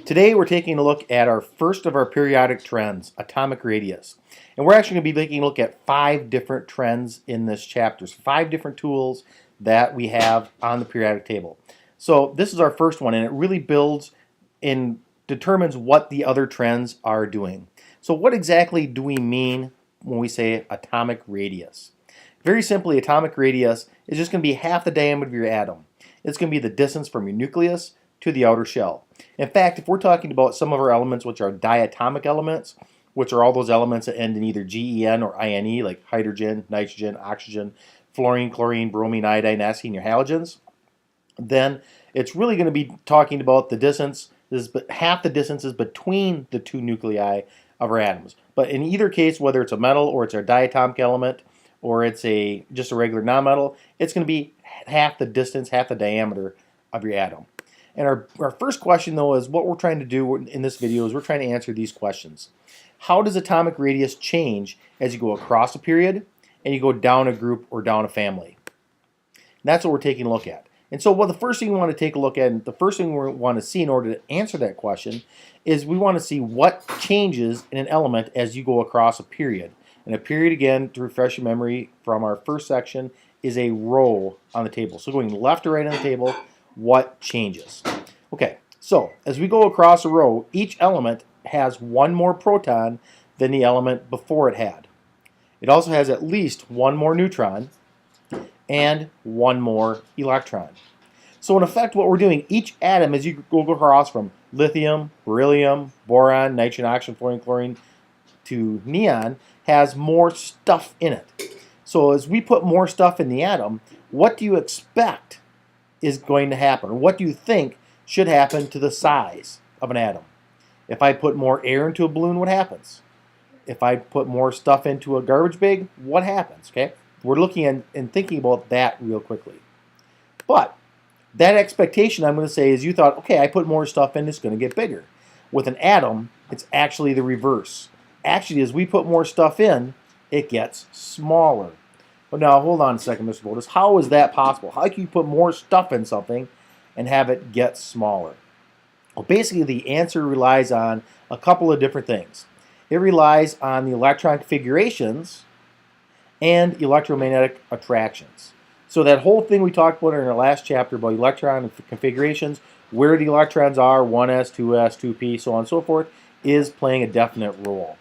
Today we're taking a look at our first of our periodic trends, atomic radius. And we're actually going to be taking a look at 5 different trends in this chapter. So 5 different tools that we have on the periodic table. So this is our first one, and it really builds and determines what the other trends are doing. So what exactly do we mean when we say atomic radius? Very simply, atomic radius is just going to be half the diameter of your atom. It's going to be the distance from your nucleus to the outer shell. In fact, if we're talking about some of our elements which are diatomic elements, which are all those elements that end in either GEN or INE, like hydrogen, nitrogen, oxygen, fluorine, chlorine, bromine, iodine, acetylene, your halogens, then it's really going to be talking about the distance, half the distances between the two nuclei of our atoms. But in either case, whether it's a metal or it's a diatomic element or it's just a regular nonmetal, it's going to be half the distance, half the diameter of your atom. And our first question, though, is what we're trying to do in this video is we're trying to answer these questions. How does atomic radius change as you go across a period and you go down a group or down a family? And that's what we're taking a look at. And so the first thing we want to take a look at, and the first thing we want to see in order to answer that question, is we want to see what changes in an element as you go across a period. And a period, again, to refresh your memory from our first section, is a row on the table. So going left to right on the table, what changes? Okay, so as we go across a row, each element has one more proton than the element before it had. It also has at least one more neutron and one more electron. So in effect, what we're doing, each atom, as you go across from lithium, beryllium, boron, nitrogen, oxygen, fluorine, chlorine, to neon, has more stuff in it. So as we put more stuff in the atom, what do you expect is going to happen? Or what do you think should happen to the size of an atom? If I put more air into a balloon, what happens? If I put more stuff into a garbage bag, what happens? Okay, we're looking at and thinking about that real quickly. But that expectation, I'm going to say, is you thought, okay, I put more stuff in, it's going to get bigger. With an atom, it's actually the reverse. Actually, as we put more stuff in, it gets smaller. But now, hold on a second, Mr. Boldus. How is that possible? How can you put more stuff in something and have it get smaller? Well, basically, the answer relies on a couple of different things. It relies on the electron configurations and electromagnetic attractions. So that whole thing we talked about in our last chapter about electron configurations, where the electrons are, 1s, 2s, 2p, so on and so forth, is playing a definite role.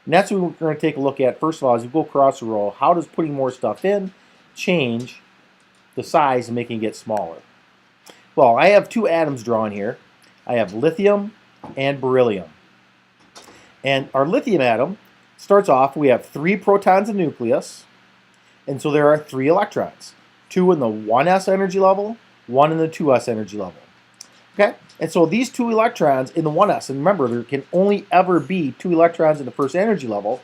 And that's what we're going to take a look at. First of all, as we go across the row, how does putting more stuff in change the size and making it get smaller? Well, I have 2 atoms drawn here. I have lithium and beryllium. And our lithium atom starts off, we have 3 protons in the nucleus, and so there are 3 electrons. 2 in the 1s energy level, 1 in the 2s energy level. Okay? And so these 2 electrons in the 1s, and remember, there can only ever be 2 electrons in the first energy level,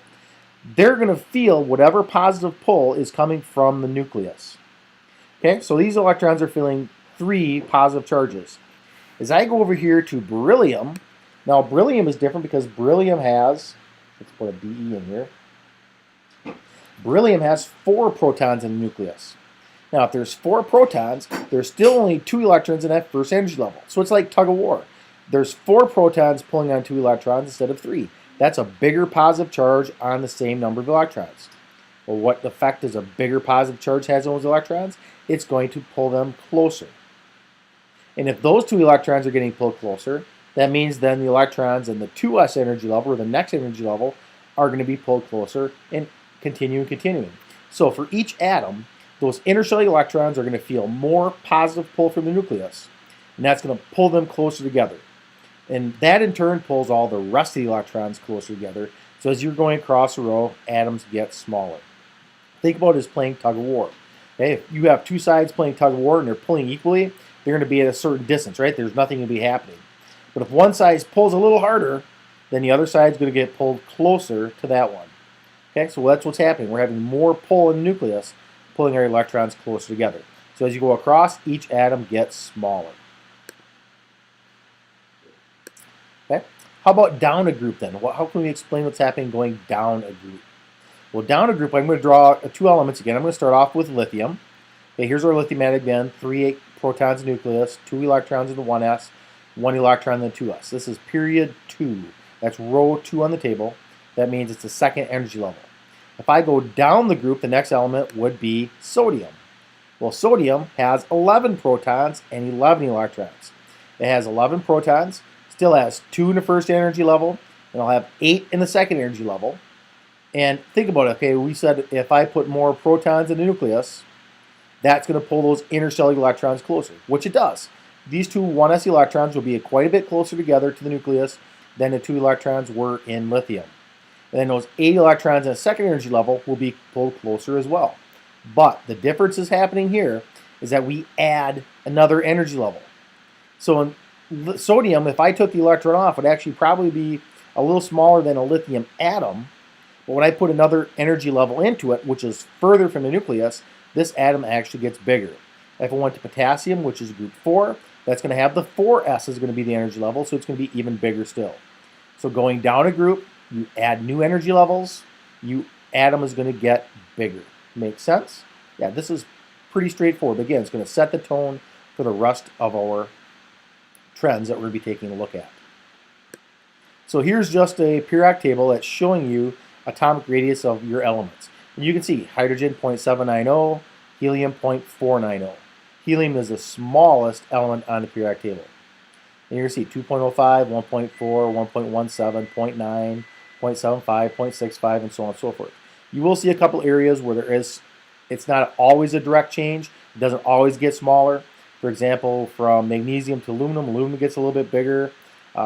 they're going to feel whatever positive pull is coming from the nucleus. Okay? So these electrons are feeling 3 positive charges. As I go over here to beryllium, now beryllium is different because beryllium has, let's put a Be in here, beryllium has 4 protons in the nucleus. Now, if there's 4 protons, there's still only 2 electrons in that first energy level. So it's like tug of war. There's 4 protons pulling on 2 electrons instead of 3. That's a bigger positive charge on the same number of electrons. Well, what effect does a bigger positive charge has on those electrons? It's going to pull them closer. And if those 2 electrons are getting pulled closer, that means then the electrons in the 2s energy level, or the next energy level, are going to be pulled closer and continuing. So for each atom, those interstellar electrons are going to feel more positive pull from the nucleus, and that's going to pull them closer together. And that in turn pulls all the rest of the electrons closer together. So as you're going across a row, atoms get smaller. Think about it as playing tug of war. Okay? If you have 2 sides playing tug of war and they're pulling equally, they're going to be at a certain distance, right? There's nothing going to be happening. But if one side pulls a little harder, then the other side's going to get pulled closer to that one. Okay, so that's what's happening. We're having more pull in the nucleus, pulling our electrons closer together. So as you go across, each atom gets smaller. Okay, how about down a group then? How can we explain what's happening going down a group? Well, down a group, I'm going to draw 2 elements again. I'm going to start off with lithium. Okay, here's our lithium atom again. 3 protons in the nucleus, 2 electrons in the 1s, 1 electron, then 2s. This is period 2. That's row 2 on the table. That means it's the second energy level. If I go down the group, the next element would be sodium. Well, sodium has 11 protons and 11 electrons. It has 11 protons, still has 2 in the first energy level, and I'll have 8 in the second energy level. And think about it, okay, we said if I put more protons in the nucleus, that's going to pull those interstellar electrons closer, which it does. These two 1s electrons will be quite a bit closer together to the nucleus than the 2 electrons were in lithium. And then those 8 electrons in a second energy level will be pulled closer as well. But the difference is happening here is that we add another energy level. So in sodium, if I took the electron off, it would actually probably be a little smaller than a lithium atom. But when I put another energy level into it, which is further from the nucleus, this atom actually gets bigger. If I went to potassium, which is group 4, that's going to have the 4s is going to be the energy level, so it's going to be even bigger still. So going down a group, you add new energy levels, your atom is going to get bigger. Makes sense? Yeah, this is pretty straightforward. Again, it's going to set the tone for the rest of our trends that we're going to be taking a look at. So here's just a periodic table that's showing you atomic radius of your elements. And you can see hydrogen 0.790, helium 0.490. Helium is the smallest element on the periodic table. And you're going to see 2.05, 1.4, 1.17, 0.9, 0.75, 0.65, and so on and so forth. You will see a couple areas where it's not always a direct change. It doesn't always get smaller. For example, from magnesium to aluminum, aluminum gets a little bit bigger.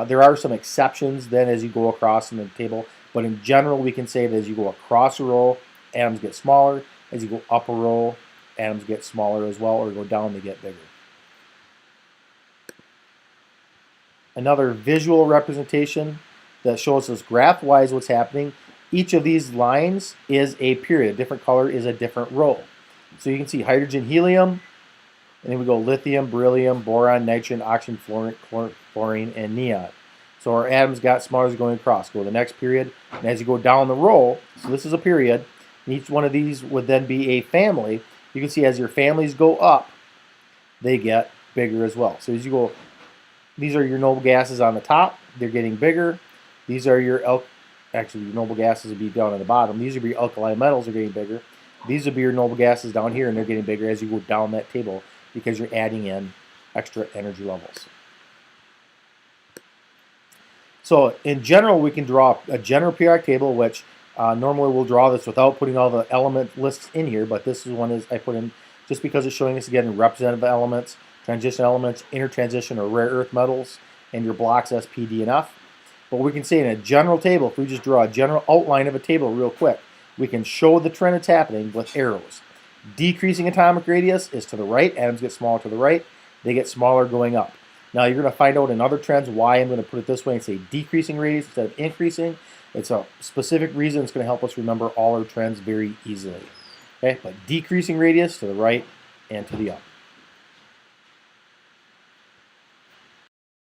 There are some exceptions then as you go across in the table, but in general we can say that as you go across a row, atoms get smaller. As you go up a row, atoms get smaller as well, or go down, they get bigger. Another visual representation that shows us graph-wise what's happening. Each of these lines is a period. A different color is a different row. So you can see hydrogen, helium, and then we go lithium, beryllium, boron, nitrogen, oxygen, fluorine, and neon. So our atoms got smaller as going across. Go to the next period, and as you go down the row, so this is a period, and each one of these would then be a family. You can see as your families go up, they get bigger as well. So as you go, these are your noble gases on the top. They're getting bigger. These are your actually, your noble gases would be down at the bottom. These would be alkali metals are getting bigger. These would be your noble gases down here, and they're getting bigger as you go down that table because you're adding in extra energy levels. So in general, we can draw a general periodic table, which normally we'll draw this without putting all the element lists in here, but this is one I put in just because it's showing us again representative elements, transition elements, intertransition or rare earth metals, and your blocks S, P, D, and F. But we can say in a general table, if we just draw a general outline of a table real quick, we can show the trend that's happening with arrows. Decreasing atomic radius is to the right. Atoms get smaller to the right. They get smaller going up. Now you're going to find out in other trends why I'm going to put it this way and say decreasing radius instead of increasing. It's a specific reason. It's going to help us remember all our trends very easily. Okay, but decreasing radius to the right and to the up.